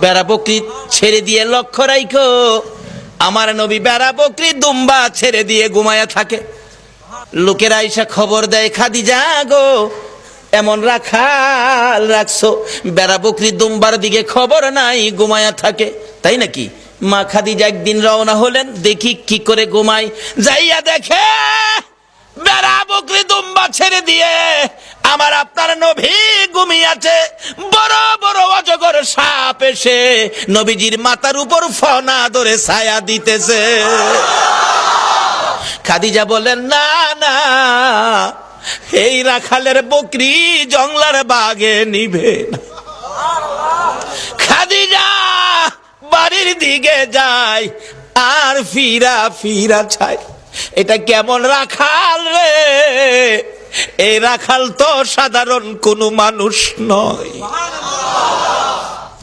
বেড়া বকরি ছেড়ে দিয়ে লক্ষ্য রাখো, আমার নবী বেড়া বকরি দুম্বা ছেড়ে দিয়ে ঘুমায়া থাকে। লোকেরা এসে খবর দেয়, খাদিজা গো, এমন রাখাল রাখছো, বেড়া বকরি দুম্বার দিকে খবর নাই, ঘুমায়া থাকে। তাই নাকি? মা খাদিজা একদিন রওনা হলেন, দেখি কি করে ঘুমায়। যাইয়া দেখে বেড়া বকরি দুম্বা ছেড়ে দিয়ে আমার আপনার নবী ঘুমিয়েছে। বড় বড় অজগর সাপ এসে নবীজির মাথার উপর ফনা ধরে ছায়া দিতেছে। খাদিজা বলেন, না না, এই রাখালের বকরি জংলার বাগে নিবে না। খাদিজা বাড়ির দিকে যায় আর ফিরা ফিরা চায়, এটা কেমন রাখাল রে? এই রাখাল তো সাধারণ কোনো মানুষ নয়।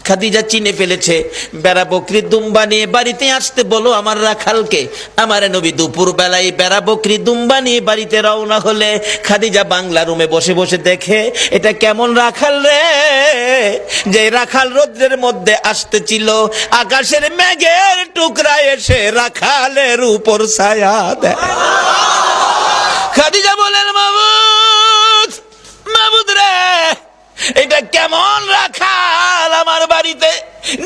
খাদিজা চিনে ফেলেছে। বেড়া বকরি দুম্বা নিয়ে বাড়িতে আসতে বলো আমার রাখালকে। আমার নবী দুপুর বেলায় বেড়া বকরি দুম্বা নিয়ে বাড়িতে রওনা হলে খাদিজা বাংলা রুমে বসে বসে দেখে, এটা কেমন রাখাল রে? যে রাখাল রৌদ্রের মধ্যে আসতেছিল, আকাশের মেঘের টুকরা এসে রাখালের উপর ছায়া দেয়। খাদিজা বলেন, মাবুদ, মাবুদ রে, এটা কেমন রাখাল আমার বাড়িতে?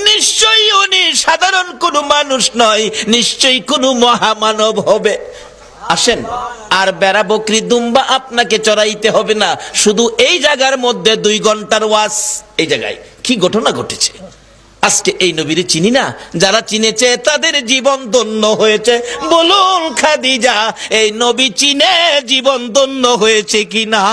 নিশ্চয়ই উনি সাধারণ কোনো মানুষ নয়, নিশ্চয়ই কোনো মহামানব হবে। আসেন, আর বেড়া বকরি দুম্বা আপনাকে চড়াইতে হবে না, শুধু এই জায়গার মধ্যে 2 ঘন্টার ওয়াজ। এই জায়গায় কি ঘটনা ঘটেছে আজকে এই নবীরে চিনি না, যারা চিনেছে তাদের জীবন ধন্য হয়েছে। বলুন খাদিজা, এই নবী চিনে জীবন ধন্য হয়েছে কিনা?